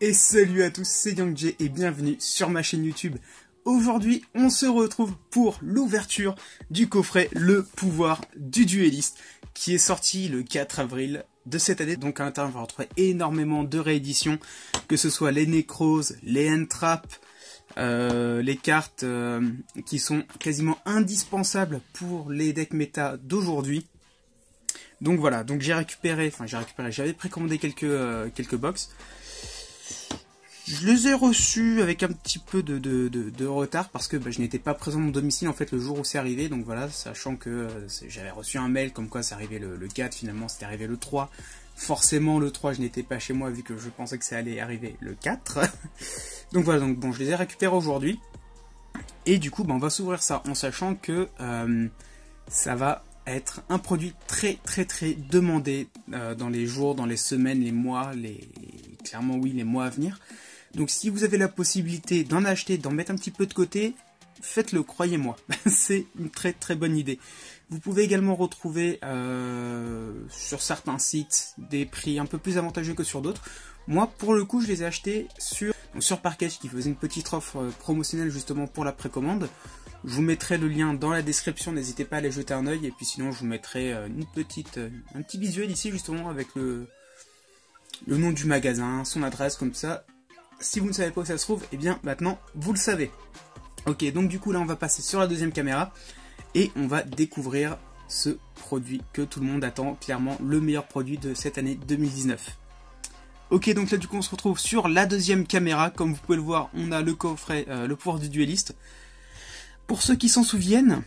Et salut à tous, c'est YangJ et bienvenue sur ma chaîne YouTube. Aujourd'hui, on se retrouve pour l'ouverture du coffret Le Pouvoir du Dueliste qui est sorti le 4 avril de cette année. Donc à l'intérieur, on va retrouver énormément de rééditions, que ce soit les Necros, les Entrap, les cartes qui sont quasiment indispensables pour les decks méta d'aujourd'hui. Donc voilà, donc j'avais précommandé quelques box. Je les ai reçus avec un petit peu de retard parce que je n'étais pas présent à mon domicile en fait le jour où c'est arrivé. Donc voilà, sachant que j'avais reçu un mail comme quoi c'est arrivé le 4, finalement c'était arrivé le 3. Forcément le 3 je n'étais pas chez moi vu que je pensais que ça allait arriver le 4. Donc voilà, donc bon, je les ai récupérés aujourd'hui. Et du coup on va s'ouvrir ça en sachant que ça va être un produit très demandé dans les jours, dans les semaines, les mois, clairement oui, les mois à venir. Donc si vous avez la possibilité d'en acheter, d'en mettre un petit peu de côté, faites-le, croyez-moi. C'est une très bonne idée. Vous pouvez également retrouver sur certains sites des prix un peu plus avantageux que sur d'autres. Moi, pour le coup, je les ai achetés sur Parkage qui faisait une petite offre promotionnelle justement pour la précommande. Je vous mettrai le lien dans la description, n'hésitez pas à aller jeter un oeil. Et puis sinon, je vous mettrai un petit visuel ici justement avec le nom du magasin, son adresse, comme ça. Si vous ne savez pas où ça se trouve, et bien maintenant vous le savez. Ok, donc du coup là on va passer sur la deuxième caméra et on va découvrir ce produit que tout le monde attend, clairement le meilleur produit de cette année 2019. Ok, donc là du coup on se retrouve sur la deuxième caméra. Comme vous pouvez le voir, on a le coffret Le Pouvoir du Dueliste. Pour ceux qui s'en souviennent,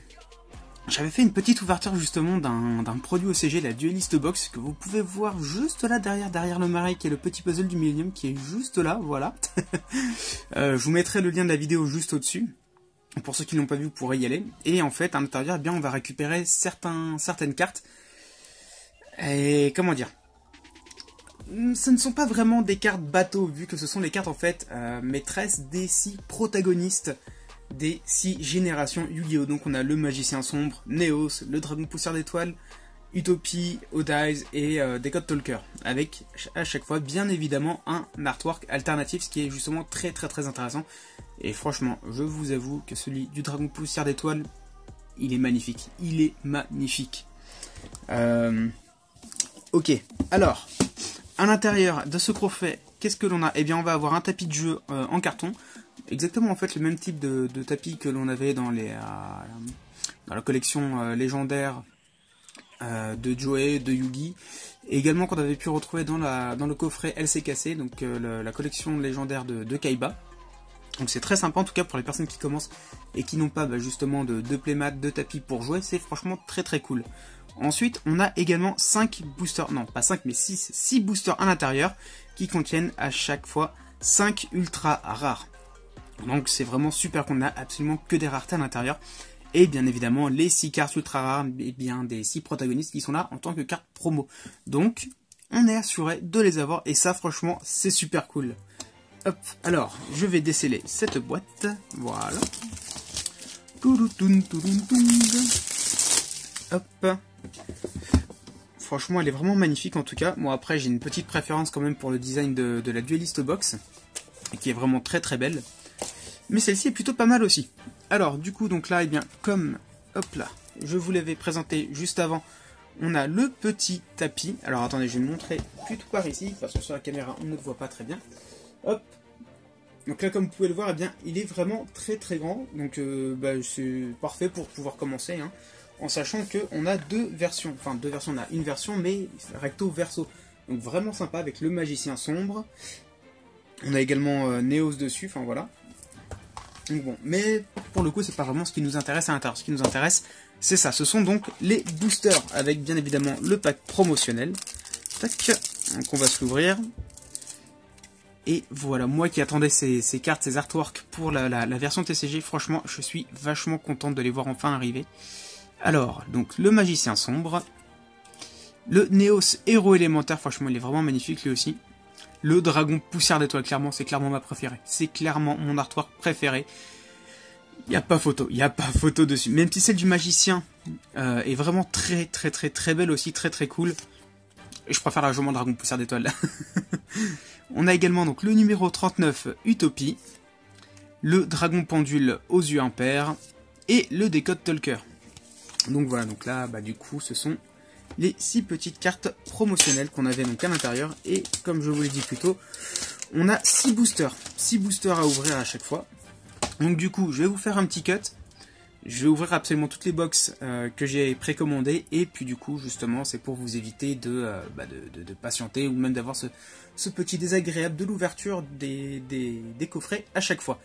j'avais fait une petite ouverture justement d'un produit OCG, la Duelist Box, que vous pouvez voir juste là derrière le marais, qui est le petit puzzle du Millennium, qui est juste là, voilà. Je vous mettrai le lien de la vidéo juste au-dessus. Pour ceux qui n'ont pas vu, vous pourrez y aller. Et en fait, à l'intérieur, on va récupérer certaines cartes. Et comment dire, ce ne sont pas vraiment des cartes bateau, vu que ce sont les cartes en fait maîtresses des 6 protagonistes des 6 générations Yu-Gi-Oh! Donc on a le Magicien Sombre, Neos, le Dragon Poussière d'Étoiles, Utopie, Odize et Decode Talker. Avec à chaque fois bien évidemment un artwork alternatif, ce qui est justement très intéressant. Et franchement, je vous avoue que celui du Dragon Poussière d'Étoiles, il est magnifique. Il est magnifique. Ok, alors, à l'intérieur de ce coffret, qu'est-ce que l'on a? Eh bien on va avoir un tapis de jeu en carton. Exactement en fait le même type de tapis que l'on avait dans la collection légendaire de Joey, de Yugi, et également qu'on avait pu retrouver dans le coffret LCKC, donc la collection légendaire de Kaiba. Donc c'est très sympa en tout cas pour les personnes qui commencent et qui n'ont pas justement de playmat, de tapis pour jouer, c'est franchement très cool. Ensuite on a également 5 boosters, non pas 5 mais 6 boosters à l'intérieur qui contiennent à chaque fois 5 ultra rares. Donc c'est vraiment super qu'on a absolument que des raretés à l'intérieur. Et bien évidemment les 6 cartes ultra rares, et bien des 6 protagonistes qui sont là en tant que cartes promo. Donc on est assuré de les avoir et ça franchement c'est super cool. Hop, alors je vais déceler cette boîte, voilà. Hop. Franchement elle est vraiment magnifique en tout cas. Bon après j'ai une petite préférence quand même pour le design de la Duelist Box, qui est vraiment très belle. Mais celle-ci est plutôt pas mal aussi. Alors du coup donc là, comme hop là, je vous l'avais présenté juste avant, on a le petit tapis. Alors attendez, je vais le montrer plutôt par ici, parce que sur la caméra on ne le voit pas très bien. Hop. Donc là comme vous pouvez le voir, il est vraiment très grand. Donc c'est parfait pour pouvoir commencer, hein, en sachant qu'on a deux versions. Enfin deux versions, on a une version mais recto verso. Donc vraiment sympa avec le Magicien Sombre. On a également Neos dessus, enfin voilà. Donc bon, mais pour le coup c'est pas vraiment ce qui nous intéresse à l'intérieur. Ce qui nous intéresse c'est ça, ce sont donc les boosters avec bien évidemment le pack promotionnel. Tac, donc on va se l'ouvrir. Et voilà, moi qui attendais ces cartes, ces artworks pour la version TCG, franchement je suis vachement contente de les voir enfin arriver. Alors, donc le Magicien Sombre, le Neos Héros Élémentaire, franchement il est vraiment magnifique lui aussi. Le Dragon Poussière d'Étoiles, clairement, c'est clairement ma préférée. C'est clairement mon artwork préféré. Il n'y a pas photo dessus. Même si celle du Magicien est vraiment très belle aussi, très cool. Et je préfère largement Dragon Poussière d'étoile. On a également donc le numéro 39, Utopie, le Dragon Pendule aux yeux impairs, et le Décode Talker. Donc voilà, donc là, bah, du coup, ce sont les 6 petites cartes promotionnelles qu'on avait donc à l'intérieur. Et comme je vous l'ai dit plus tôt, on a 6 boosters. 6 boosters à ouvrir à chaque fois. Donc du coup, je vais vous faire un petit cut. Je vais ouvrir absolument toutes les box que j'ai précommandées. Et puis du coup, justement, c'est pour vous éviter de patienter ou même d'avoir ce petit désagréable de l'ouverture des coffrets à chaque fois.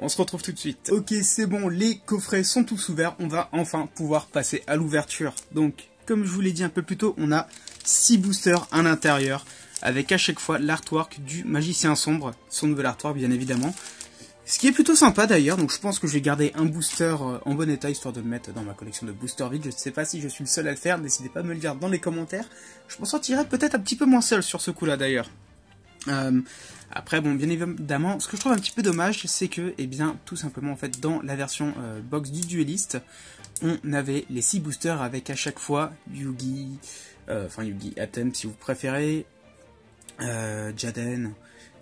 On se retrouve tout de suite. Ok, c'est bon, les coffrets sont tous ouverts. On va enfin pouvoir passer à l'ouverture. Donc, comme je vous l'ai dit un peu plus tôt, on a 6 boosters à l'intérieur. Avec à chaque fois l'artwork du Magicien Sombre. Son nouvel artwork, bien évidemment. Ce qui est plutôt sympa d'ailleurs. Donc, je pense que je vais garder un booster en bon état, histoire de le mettre dans ma collection de boosters vides. Je ne sais pas si je suis le seul à le faire. N'hésitez pas à me le dire dans les commentaires. Je m'en sentirais peut-être un petit peu moins seul sur ce coup-là d'ailleurs. Après, bon, bien évidemment, ce que je trouve un petit peu dommage, c'est que, eh bien, tout simplement, en fait, dans la version box du dueliste, on avait les 6 boosters avec à chaque fois Yugi, Atem si vous préférez, Jaden,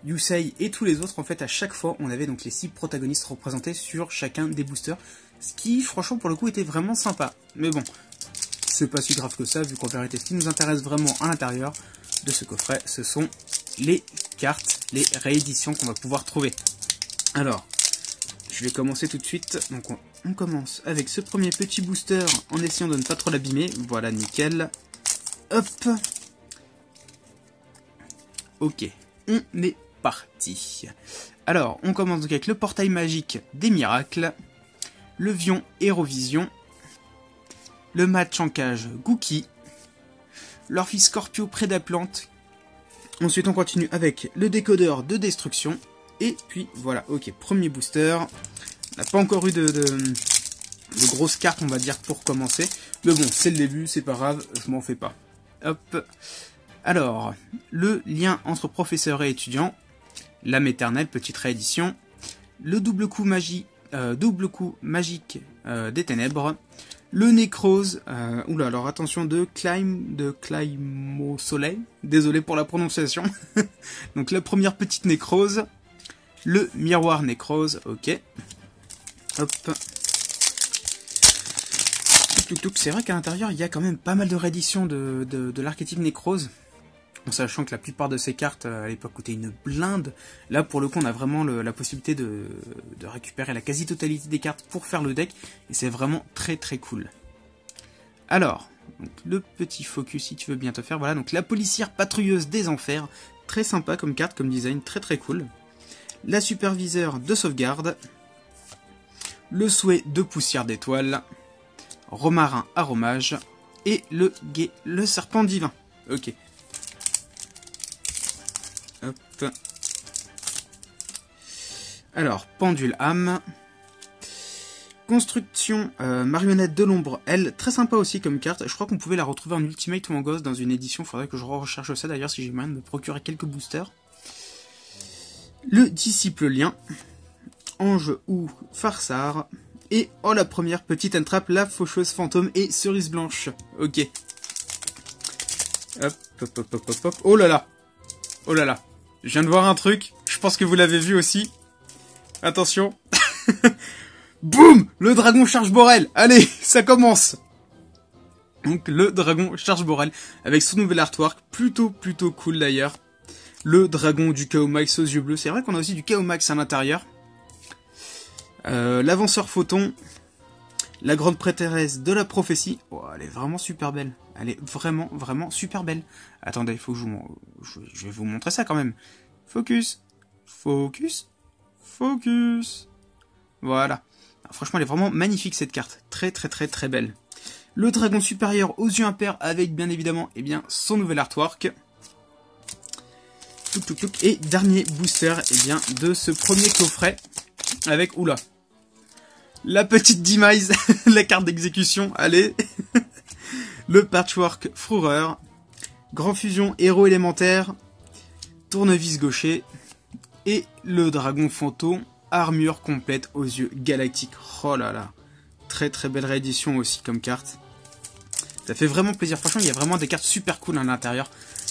Yusei et tous les autres. En fait, à chaque fois, on avait donc les 6 protagonistes représentés sur chacun des boosters, ce qui, franchement, pour le coup, était vraiment sympa. Mais bon, c'est pas si grave que ça, vu qu'en vérité, ce qui nous intéresse vraiment à l'intérieur de ce coffret, ce sont les cartes, les rééditions qu'on va pouvoir trouver. Alors, je vais commencer tout de suite. Donc on commence avec ce premier petit booster en essayant de ne pas trop l'abîmer. Voilà, nickel. Hop. Ok, on est parti. Alors, on commence donc avec le portail magique des miracles, le Vion Hérovision, le match en cage Gookie, l'Orphis Scorpio Prédaplante. Ensuite, on continue avec le décodeur de destruction. Et puis, voilà, ok, premier booster. On n'a pas encore eu de grosses cartes, on va dire, pour commencer. Mais bon, c'est le début, c'est pas grave, je m'en fais pas. Hop. Alors, le lien entre professeur et étudiant. L'âme éternelle, petite réédition. Le double coup magique des ténèbres. Le Nécrose, alors attention, de Climb au soleil, désolé pour la prononciation. Donc la première petite Nécrose, le miroir Nécrose, ok. Hop. C'est vrai qu'à l'intérieur, il y a quand même pas mal de rééditions de l'archétype Nécrose. En sachant que la plupart de ces cartes, à l'époque, coûtaient une blinde. Là, pour le coup, on a vraiment la possibilité de récupérer la quasi-totalité des cartes pour faire le deck. Et c'est vraiment très très cool. Alors, donc, le petit focus, si tu veux bien te faire. Voilà, donc la policière patrouilleuse des enfers. Très sympa comme carte, comme design, très très cool. La superviseur de sauvegarde. Le souhait de poussière d'étoile. Romarin aromage. Et le serpent divin. Ok. Hop. Alors, pendule âme. Construction marionnette de l'ombre, elle, très sympa aussi comme carte. Je crois qu'on pouvait la retrouver en Ultimate ou en Ghost dans une édition. Faudrait que je recherche ça d'ailleurs si j'ai moyen de me procurer quelques boosters. Le disciple lien. Ange ou farsar. Et, oh, la première petite entrape, la faucheuse fantôme et cerise blanche. Ok. Hop, hop, hop, hop, hop, hop. Oh là là. Oh là là. Je viens de voir un truc. Je pense que vous l'avez vu aussi. Attention. Boum! Le dragon charge Borel. Allez, ça commence. Donc, le dragon charge Borel. Avec son nouvel artwork. Plutôt cool d'ailleurs. Le dragon du Chaos Max aux yeux bleus. C'est vrai qu'on a aussi du Chaos Max à l'intérieur. L'avanceur photon. La grande prêtresse de la prophétie. Oh, elle est vraiment super belle. Elle est vraiment super belle. Attendez, il faut que je vais vous montrer ça quand même. Focus. Focus. Focus. Voilà. Alors, franchement, elle est vraiment magnifique cette carte. Très belle. Le dragon supérieur aux yeux impairs avec bien évidemment son nouvel artwork. Et dernier booster de ce premier coffret avec, oula, la petite Demise, la carte d'exécution, allez. Le patchwork Fourreur, Grand Fusion Héros élémentaire, Tournevis gaucher et le dragon fantôme, armure complète aux yeux galactiques. Oh là là, très belle réédition aussi comme carte. Ça fait vraiment plaisir. Franchement, il y a vraiment des cartes super cool à l'intérieur.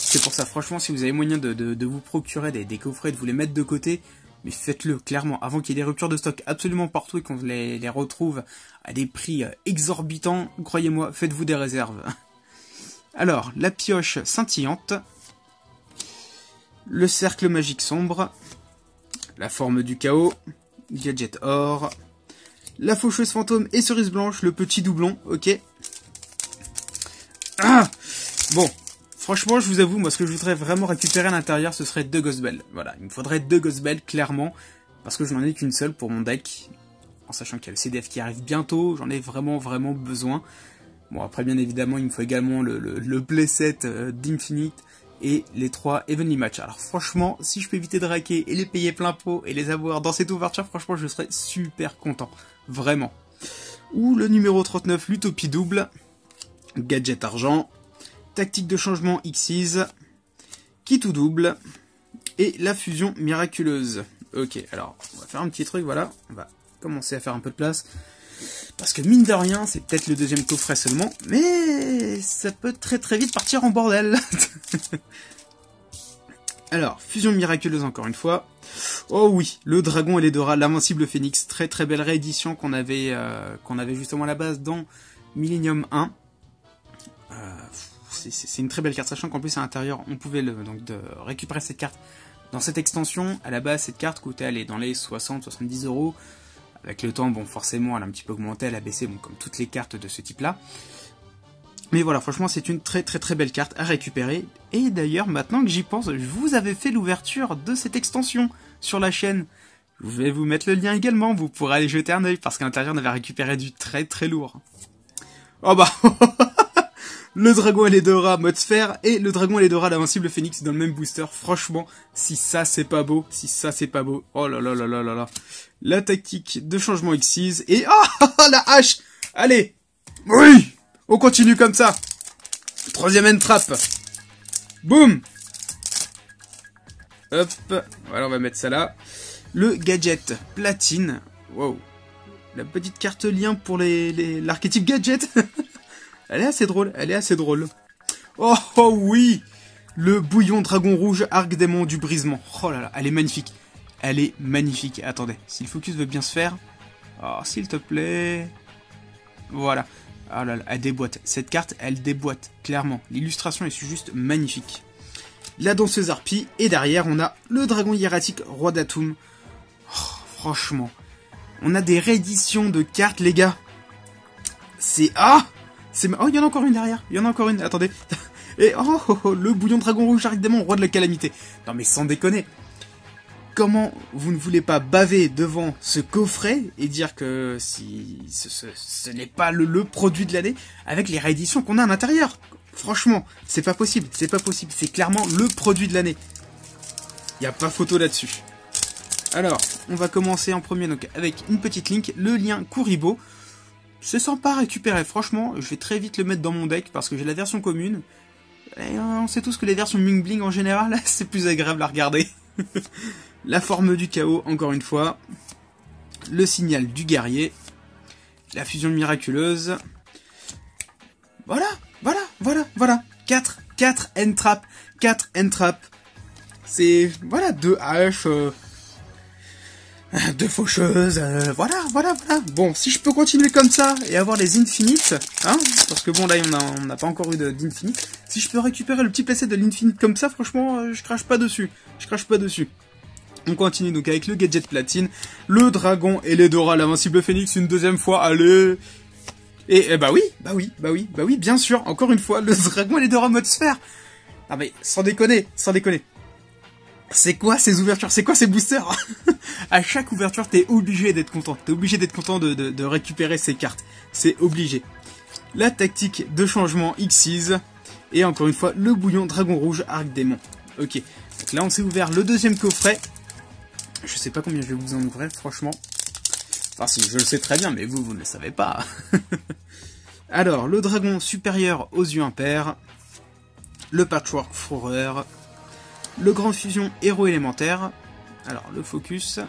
C'est pour ça, franchement, si vous avez moyen de vous procurer des coffrets, de vous les mettre de côté, mais faites-le, clairement, avant qu'il y ait des ruptures de stock absolument partout et qu'on les retrouve à des prix exorbitants, croyez-moi, faites-vous des réserves. Alors, la pioche scintillante, le cercle magique sombre, la forme du chaos, gadget or, la faucheuse fantôme et cerise blanche, le petit doublon, ok. Ah bon, franchement, je vous avoue, moi, ce que je voudrais vraiment récupérer à l'intérieur, ce serait 2 Ghost Bell. Voilà, il me faudrait 2 Ghost Bell, clairement, parce que je n'en ai qu'une seule pour mon deck. En sachant qu'il y a le CDF qui arrive bientôt, j'en ai vraiment besoin. Bon, après, bien évidemment, il me faut également le playset d'Infinite et les 3 Heavenly Match. Alors, franchement, si je peux éviter de raquer et les payer plein pot et les avoir dans cette ouverture, franchement, je serais super content. Vraiment. Ou le numéro 39, l'Utopie double, gadget argent, tactique de changement Xyz, kit ou double, et la fusion miraculeuse. Ok, alors, on va faire un petit truc, voilà. On va commencer à faire un peu de place. Parce que mine de rien, c'est peut-être le deuxième coffret seulement, mais ça peut très vite partir en bordel. Alors, fusion miraculeuse encore une fois. Oh oui, le dragon et les Dora, l'invincible phénix, très belle réédition qu'on avait justement à la base dans Millennium 1. C'est une très belle carte, sachant qu'en plus à l'intérieur, on pouvait de récupérer cette carte dans cette extension. À la base, cette carte coûtait dans les 60-70 €. Avec le temps, bon, forcément, elle a un petit peu augmenté, elle a baissé, bon, comme toutes les cartes de ce type-là. Mais voilà, franchement, c'est une très belle carte à récupérer. Et d'ailleurs, maintenant que j'y pense, je vous avais fait l'ouverture de cette extension sur la chaîne. Je vais vous mettre le lien également, vous pourrez aller jeter un œil, parce qu'à l'intérieur, on avait récupéré du très lourd. Oh bah le dragon et les Dora mode sphère, et le dragon et les Dora l'invincible phénix dans le même booster. Franchement, si ça c'est pas beau, oh là là. La tactique de changement Xyz, et la hache. Allez, oui, on continue comme ça. Troisième entrap. Boum. Hop, voilà, on va mettre ça là. Le gadget platine. Wow. La petite carte lien pour l'archétype gadget. Elle est assez drôle, Oh oui, le bouillon dragon rouge, arc démon du brisement. Oh là là, elle est magnifique. Attendez, si le focus veut bien se faire. Oh, s'il te plaît. Voilà. Oh là là, elle déboîte. Cette carte, elle déboîte, clairement. L'illustration est juste magnifique. La danseuse harpie, et derrière, on a le dragon hiératique, roi d'Atum. Oh, franchement, on a des rééditions de cartes, les gars. Oh, il y en a encore une derrière. Attendez. Et le bouillon dragon rouge, arc démon, roi de la calamité. Non mais sans déconner. Comment vous ne voulez pas baver devant ce coffret et dire que si ce n'est pas le produit de l'année avec les rééditions qu'on a à l'intérieur? Franchement, c'est pas possible. C'est clairement le produit de l'année. Il n'y a pas photo là-dessus. Alors, on va commencer en premier donc avec une petite link, le lien Kuribo. C'est sympa à récupérer, franchement, je vais très vite le mettre dans mon deck parce que j'ai la version commune. Et on sait tous que les versions Ming Bling en général, c'est plus agréable à regarder. La forme du chaos, encore une fois. Le signal du guerrier. La fusion miraculeuse. Voilà. 4 entrap. C'est, voilà, 2 haches, 2 faucheuses, voilà. Bon, si je peux continuer comme ça et avoir les infinites, hein, parce que bon là on n'a pas encore eu d'infinite. Si je peux récupérer le petit playset de l'infinite comme ça, franchement, je crache pas dessus. On continue donc avec le gadget platine, le dragon et les Dora, l'invincible phénix une deuxième fois, allez. Et bah oui, bien sûr, encore une fois, le dragon et les Dora mode sphère. Ah mais sans déconner. C'est quoi ces ouvertures? C'est quoi ces boosters? À chaque ouverture, t'es obligé d'être content. De récupérer ces cartes. C'est obligé. La tactique de changement Xyz. Et encore une fois, le bouillon dragon rouge arc démon. Ok. Donc là, on s'est ouvert le deuxième coffret. Je sais pas combien je vais vous en ouvrir, franchement. Enfin si, je le sais très bien, mais vous ne le savez pas. Alors, le dragon supérieur aux yeux impairs. Le patchwork fourreur. Le grand fusion héros élémentaire. Alors, le focus.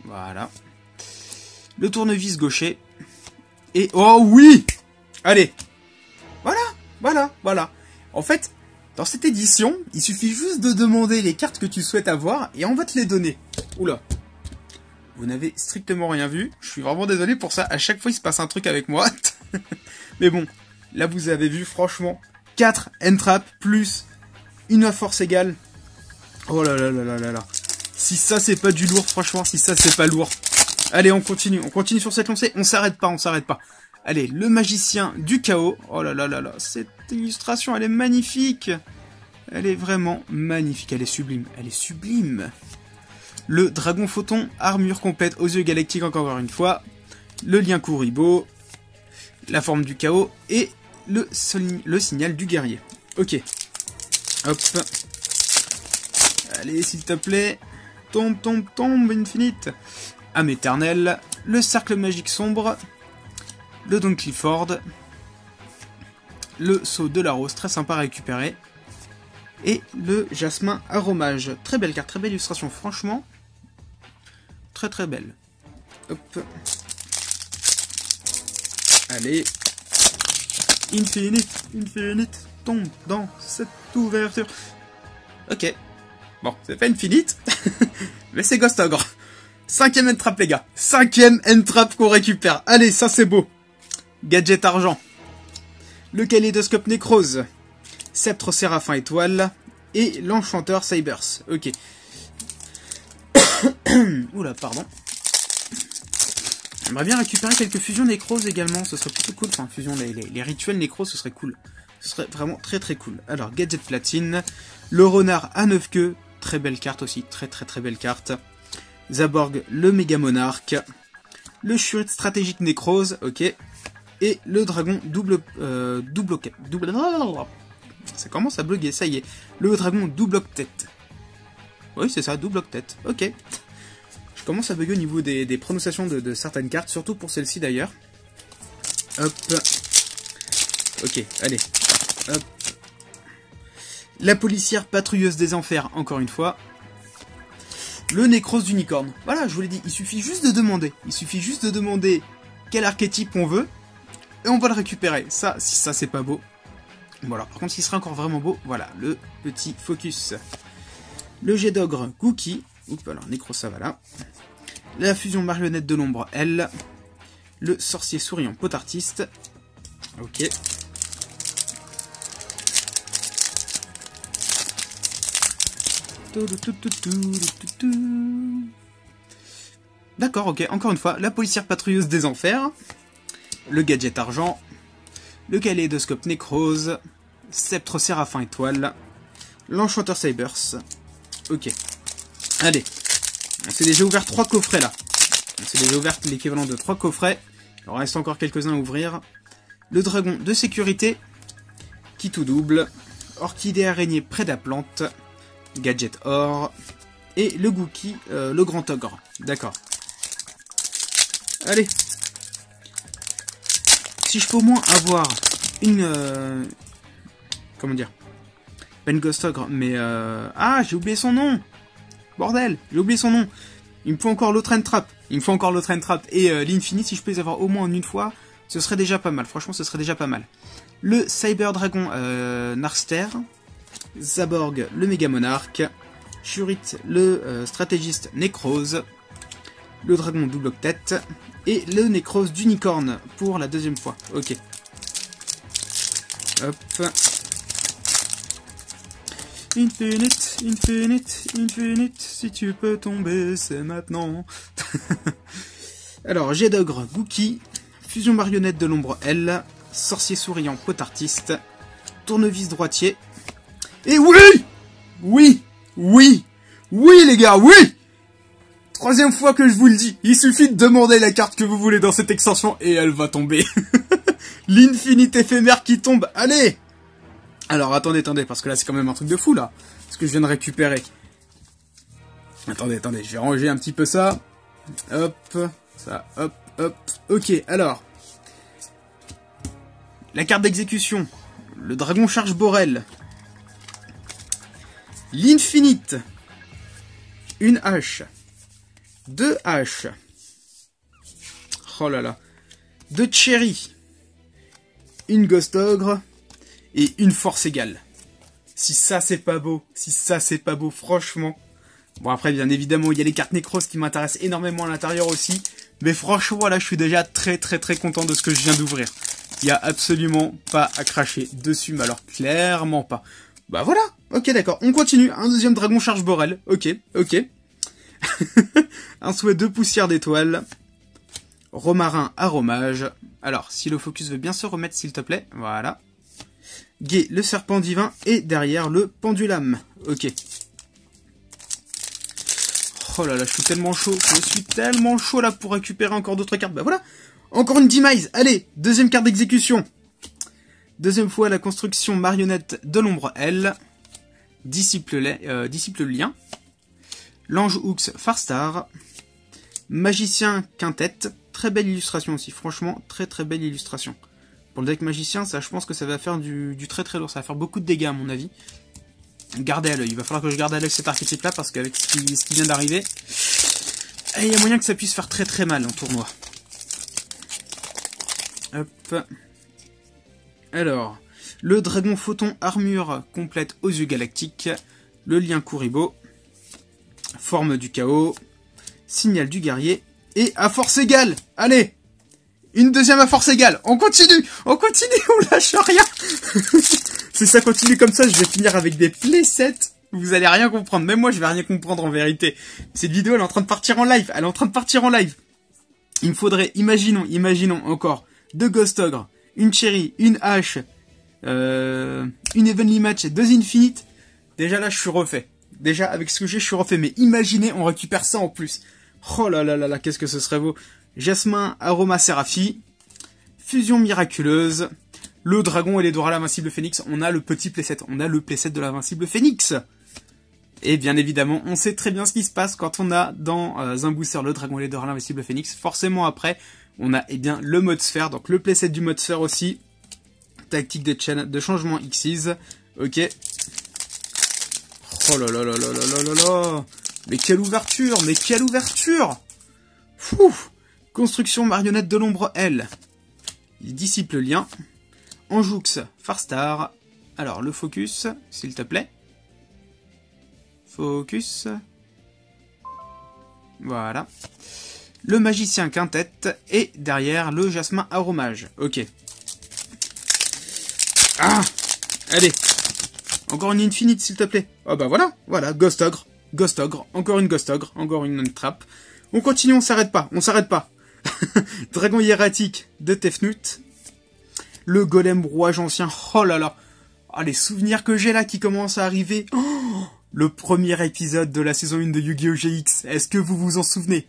Voilà. Le tournevis gaucher. Et... oh oui! Allez! Voilà. En fait, Dans cette édition, il suffit juste de demander les cartes que tu souhaites avoir et on va te les donner. Oula. Vous n'avez strictement rien vu. Je suis vraiment désolé pour ça. À chaque fois, il se passe un truc avec moi. Mais bon, là, vous avez vu, franchement, 4 N-Trap plus une force égale. Oh là là là là là là. Si ça, c'est pas du lourd, franchement, si ça, c'est pas lourd. Allez, on continue sur cette lancée. On s'arrête pas, on s'arrête pas. Allez, le magicien du chaos. Oh là là là là, cette illustration, elle est magnifique. Elle est vraiment magnifique, elle est sublime. Elle est sublime. Le dragon photon, armure complète aux yeux galactiques encore une fois. Le lien Kuribo. La forme du chaos. Et le signal du guerrier. Ok. Hop. Allez, s'il te plaît. Tombe, tombe, tombe, Infinite. Âme éternelle. Le cercle magique sombre. Le Don Clifford. Le saut de la rose, très sympa à récupérer. Et le jasmin aromage. Très belle carte, très belle illustration, franchement. Très très belle. Hop. Allez. Infinite tombe dans cette ouverture. Ok. Bon, c'est pas Infinite, mais c'est Ghost Ogre. 5ème N-Trap, les gars. 5ème N-Trap qu'on récupère. Allez, ça c'est beau. Gadget argent. Le kaléidoscope nécrose. Sceptre séraphin étoile. Et l'enchanteur Cybers. Ok. Oula, pardon. J'aimerais bien récupérer quelques fusions nécrose également. Ce serait plutôt cool. Enfin, fusion, les rituels nécrose, ce serait cool. Ce serait vraiment très très cool. Alors, gadget platine. Le renard à 9 queues. Très belle carte aussi. Très très très belle carte. Zaborg, le méga monarque. Le Shurit stratégique nécrose. Ok. Et le dragon double. Ça commence à bugger, ça y est. Le dragon double octet. Oui, c'est ça, double octet. Ok. Je commence à bugger au niveau des prononciations de certaines cartes, surtout pour celle-ci d'ailleurs. Hop. Ok, allez. Hop. La policière patrouilleuse des enfers, encore une fois. Le nécrose d'unicorne. Voilà, je vous l'ai dit, il suffit juste de demander. Il suffit juste de demander quel archétype on veut. Et on va le récupérer. Ça, si ça c'est pas beau. Voilà, par contre, ce qui serait encore vraiment beau, voilà, le petit focus. Le jet d'ogre Gookie. Oups, alors, Nécro, ça va là. La fusion marionnette de l'ombre, elle. Le sorcier souriant pot artiste. Ok. D'accord, ok, encore une fois, la policière patrouilleuse des enfers. Le gadget argent. Le kaléidoscope nécrose. Sceptre séraphin étoile. L'enchanteur Cybers. Ok. Allez. On s'est déjà ouvert 3 coffrets là. On s'est déjà ouvert l'équivalent de 3 coffrets. Il en reste encore quelques-uns à ouvrir. Le dragon de sécurité. Qui tout double. Orchidée araignée près de la plante. Gadget or. Et le Gookie, le grand ogre. D'accord. Allez. Si je peux au moins avoir une... comment dire, pas une Ghost Ogre, mais... ah, j'ai oublié son nom. Bordel, j'ai oublié son nom. Il me faut encore l'autre N-Trap. Il me faut encore l'autre N-Trap. Et l'Infinite, si je peux les avoir au moins en une fois, ce serait déjà pas mal. Franchement, ce serait déjà pas mal. Le Cyber Dragon Narster. Zaborg, le Méga Monarque. Shurit, le stratégiste Nécrose. Le dragon double octet. Et le nécrose d'unicorne pour la deuxième fois. Ok. Hop. Infinite, si tu peux tomber, c'est maintenant. Alors, jet d'ogre Gookie, fusion marionnette de l'ombre L, sorcier souriant pot artiste, tournevis droitier. Et oui les gars, oui. Troisième fois que je vous le dis, il suffit de demander la carte que vous voulez dans cette extension et elle va tomber. L'infinite éphémère qui tombe, allez. Alors attendez, parce que là c'est quand même un truc de fou là, ce que je viens de récupérer. Attendez, je vais ranger un petit peu ça. Hop, ça, hop, ok, alors. La carte d'exécution, le dragon charge Borel. L'infinite, une hache. 2 haches. Oh là là. 2 cherry. Une Ghost Ogre. Et une force égale. Si ça c'est pas beau, franchement. Bon après bien évidemment il y a les cartes Necros qui m'intéressent énormément à l'intérieur aussi. Mais franchement là je suis déjà très content de ce que je viens d'ouvrir. Il y a absolument pas à cracher dessus, mais alors clairement pas. Bah voilà, ok d'accord, on continue. Un deuxième dragon charge Borel, ok. Un souhait de poussière d'étoiles. Romarin aromage. Alors, si le focus veut bien se remettre, s'il te plaît. Voilà. Gai, le serpent divin. Et derrière, le pendulum. Ok. Oh là là, je suis tellement chaud. Là pour récupérer encore d'autres cartes. Bah voilà. Encore une demise. Allez, deuxième carte d'exécution. Deuxième fois, la construction marionnette de l'ombre L. Disciple lien. L'ange Hooks Farstar. Magicien Quintette. Très belle illustration aussi, franchement, très belle illustration. Pour le deck magicien, ça, je pense que ça va faire du très lourd, ça va faire beaucoup de dégâts à mon avis. Gardez à l'œil, il va falloir que je garde à l'œil cet archétype-là, parce qu'avec ce qui vient d'arriver, il y a moyen que ça puisse faire très mal en tournoi. Hop. Alors, le dragon photon armure complète aux yeux galactiques, le lien Kuribo, forme du chaos, signal du guerrier, et à force égale, allez, une deuxième à force égale, on continue, on lâche rien. Si ça continue comme ça, je vais finir avec des playsets, vous allez rien comprendre, même moi je vais rien comprendre en vérité. Cette vidéo elle est en train de partir en live, Il me faudrait, imaginons encore, deux Ghost Ogre, une Cherry, une hache, une Evenly Match et deux Infinite. Déjà là je suis refait, déjà avec ce que j'ai je suis refait, mais imaginez on récupère ça en plus. Oh là là là là, qu'est-ce que ce serait beau. Jasmin, Aroma Séraphi, Fusion Miraculeuse, le dragon et les Dora l'invincible Phénix. On a le petit playset, de l'invincible Phénix. Et bien évidemment, on sait très bien ce qui se passe quand on a dans un booster le dragon et les Dora l'invincible Phénix. Forcément après, on a le mode sphère, donc le playset du mode sphère aussi. Tactique de changement Xyz. Ok. Oh là là là là là là là. Mais quelle ouverture. Fou. Construction marionnette de l'ombre L. Disciple lien. Anjoux Farstar. Alors le focus, s'il te plaît. Focus. Voilà. Le magicien Quintette. Et derrière le jasmin aromage. Ok. Ah. Allez. Encore une Infinite, s'il te plaît. Oh bah voilà, Ghost Ogre, encore une Ghost Ogre, encore une trappe. On continue, on s'arrête pas. Dragon hiératique de Tefnut. Le golem rouage ancien, oh là là. Ah, les souvenirs que j'ai là qui commencent à arriver. Oh, le premier épisode de la saison 1 de Yu-Gi-Oh! GX, est-ce que vous vous en souvenez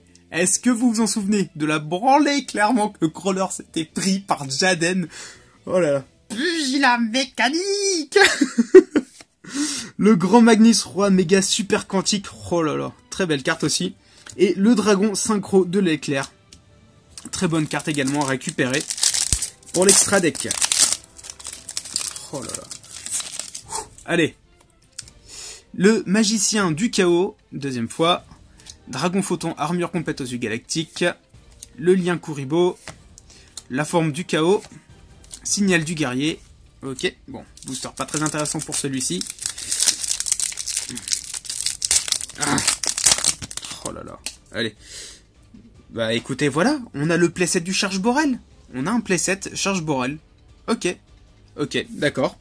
de la branlée, clairement, que Crawler s'était pris par Jaden. Oh là là. Pugilat mécanique. Le grand Magnus Roi méga super quantique. Oh là là, très belle carte aussi. Et le dragon synchro de l'éclair. Très bonne carte également à récupérer pour l'extra deck. Oh là là. Allez. Le magicien du chaos, deuxième fois. Dragon photon armure complète aux yeux galactiques. Le lien Kuribo. La forme du chaos. Signal du guerrier. Ok, bon, booster pas très intéressant pour celui-ci. Ah. Oh là là, allez. Bah écoutez, voilà, on a le playset du Charge Borel. On a un playset Charge Borel. Ok, d'accord.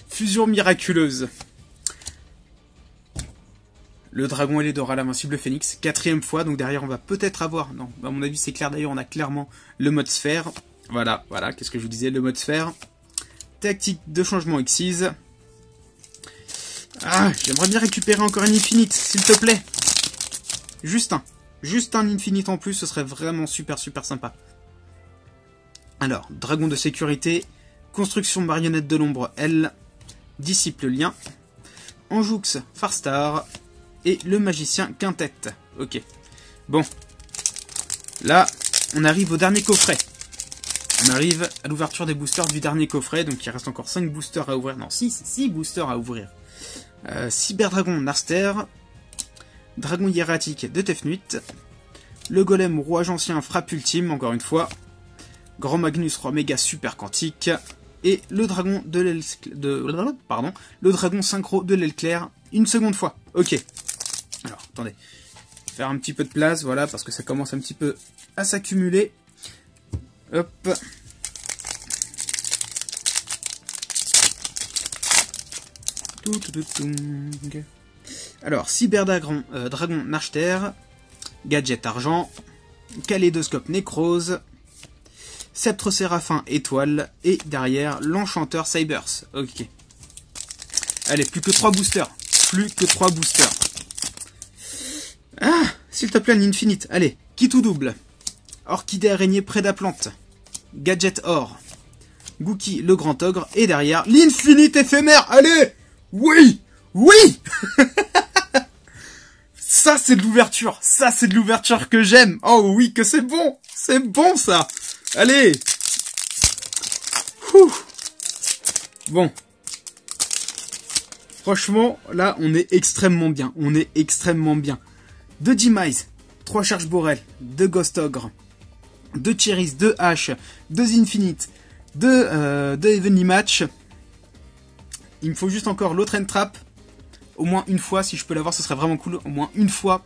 Fusion miraculeuse. Le dragon et les Dora l'invincible Phénix, quatrième fois, donc derrière on va peut-être avoir... Non, à mon avis c'est clair, d'ailleurs on a clairement le mode sphère. Voilà, qu'est-ce que je vous disais, le mode sphère. Tactique de changement Xyz. Ah, j'aimerais bien récupérer encore une Infinite, s'il te plaît. Juste un Infinite en plus, ce serait vraiment super sympa. Alors, dragon de sécurité, construction marionnette de l'ombre L, disciple lien, Anjoux Farstar et le magicien Quintette. Ok. Bon. Là, on arrive au dernier coffret. On arrive à l'ouverture des boosters du dernier coffret, donc il reste encore 5 boosters à ouvrir. Non, 6 boosters à ouvrir. Cyberdragon Narster, Dragon hiératique de Tefnut, le golem rouage ancien frappe ultime, encore une fois, Grand Magnus Roi méga super quantique, et le dragon de l'aile le dragon synchro de l'aile claire une seconde fois. Ok. Alors, attendez. Faire un petit peu de place, voilà, parce que ça commence un petit peu à s'accumuler. Hop. Alors, Cyberdragon, Dragon Narchter, Gadget Argent, Kaléidoscope Nécrose, Sceptre Séraphin Étoile, et derrière, l'Enchanteur Cybers. Ok. Allez, plus que 3 boosters. Plus que 3 boosters. Ah, s'il te plaît, l'Infinite. Allez, qui tout double. Orchidée Araignée Prédaplante. Gadget Or. Gookie le Grand Ogre. Et derrière, l'Infinite éphémère. Allez! Oui! Oui! Ça, c'est de l'ouverture. Ça, c'est de l'ouverture que j'aime. Oh oui, que c'est bon. C'est bon, ça. Allez. Ouh. Bon. Franchement, là, on est extrêmement bien. On est extrêmement bien. 2 Demise, 3 Charge Borel, 2 Ghost Ogre, 2 Cherries, 2 H, 2 Infinite, 2 Heavenly Match. Il me faut juste encore l'autre Entrap. Au moins une fois, si je peux l'avoir, ce serait vraiment cool. Au moins une fois.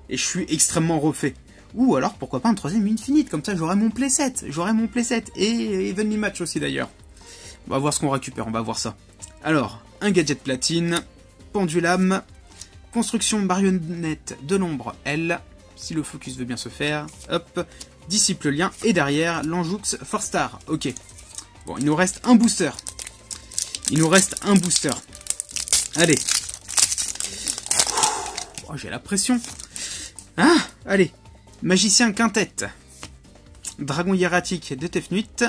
Et je suis extrêmement refait. Ou alors, pourquoi pas un 3ème Infinite. Comme ça, j'aurai mon playset. J'aurai mon playset. Et Heavenly Match aussi, d'ailleurs. On va voir ce qu'on récupère. On va voir ça. Alors, un Gadget Platine. Pendulum. Construction marionnette de l'ombre L. Si le focus veut bien se faire. Hop. Disciple lien. Et derrière, l'Anjoux Force Star. Ok. Bon, il nous reste un booster. Il nous reste un booster. Allez. Oh, j'ai la pression. Ah, allez. Magicien Quintette. Dragon hiératique de Tefnuit.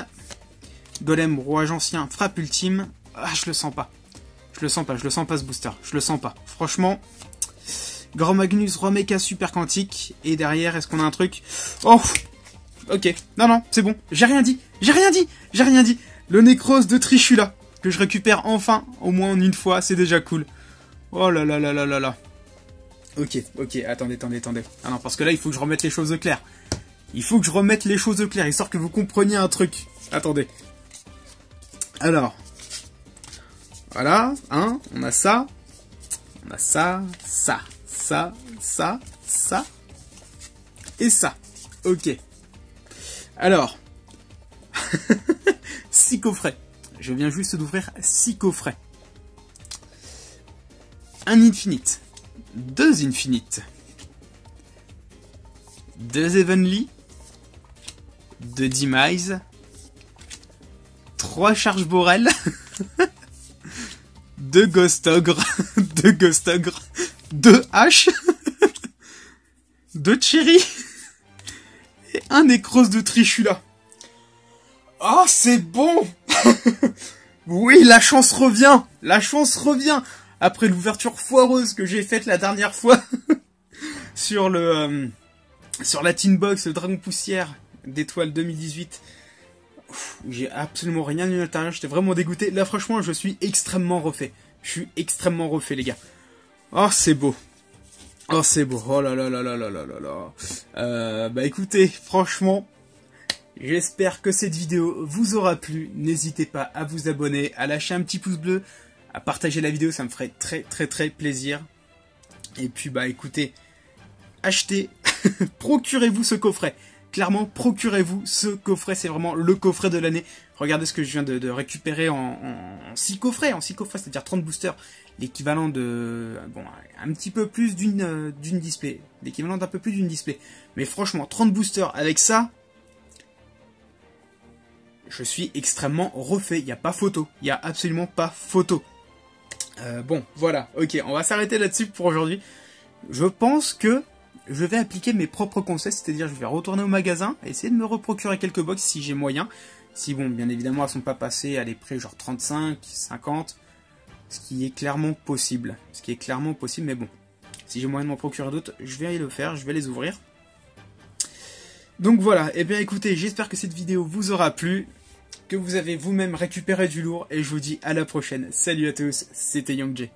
Golem rouage ancien frappe ultime. Ah, je le sens pas. Je le sens pas ce booster. Je le sens pas. Franchement. Grand Magnus Roi Mecha Super Quantique. Et derrière, est-ce qu'on a un truc? Oh. Ok. Non, c'est bon. J'ai rien dit. Le Nécrose de Trichula. Que je récupère enfin, au moins en une fois, c'est déjà cool. Oh là là là là là là. Ok, attendez. Ah non, parce que là, il faut que je remette les choses au clair. Histoire que vous compreniez un truc. Attendez. Alors. Voilà, hein, on a ça. Ça. Et ça. Ok. Alors. 6 coffrets. Je viens juste d'ouvrir 6 coffrets. Un Infinite. 2 Infinite. 2 Heavenly. 2 Demise. 3 Charge Borel. 2 Ghost Ogre. 2 H. 2 Cherry. Et un Nécrose de Trichula. Oh, c'est bon. Oui, la chance revient. Après l'ouverture foireuse que j'ai faite la dernière fois sur la Teen Box, le Dragon Poussière d'étoile 2018. J'ai absolument rien eu à l'intérieur. J'étais vraiment dégoûté. Là, franchement, je suis extrêmement refait. Les gars. Oh, c'est beau. Oh là là là là là là là. Bah écoutez, franchement. J'espère que cette vidéo vous aura plu. N'hésitez pas à vous abonner, à lâcher un petit pouce bleu, à partager la vidéo, ça me ferait très plaisir. Et puis bah écoutez, achetez, procurez-vous ce coffret. Clairement, procurez-vous ce coffret, c'est vraiment le coffret de l'année. Regardez ce que je viens de récupérer en 6 coffrets, c'est-à-dire 30 boosters. L'équivalent de, bon, un petit peu plus d'une display. L'équivalent d'un peu plus d'une display. Mais franchement, 30 boosters avec ça, je suis extrêmement refait. Il n'y a pas photo. Il n'y a absolument pas photo. Bon, voilà. Ok, on va s'arrêter là-dessus pour aujourd'hui. Je pense que je vais appliquer mes propres conseils. C'est-à-dire, je vais retourner au magasin, essayer de me reprocurer quelques box si j'ai moyen. Si, bon, bien évidemment, elles sont pas passées à des prix genre 35, 50. Ce qui est clairement possible. Mais bon. Si j'ai moyen de m'en procurer d'autres, je vais le faire. Je vais les ouvrir. Donc voilà. Eh bien, écoutez, j'espère que cette vidéo vous aura plu. Que vous avez vous-même récupéré du lourd, et je vous dis à la prochaine. Salut à tous, c'était Young J.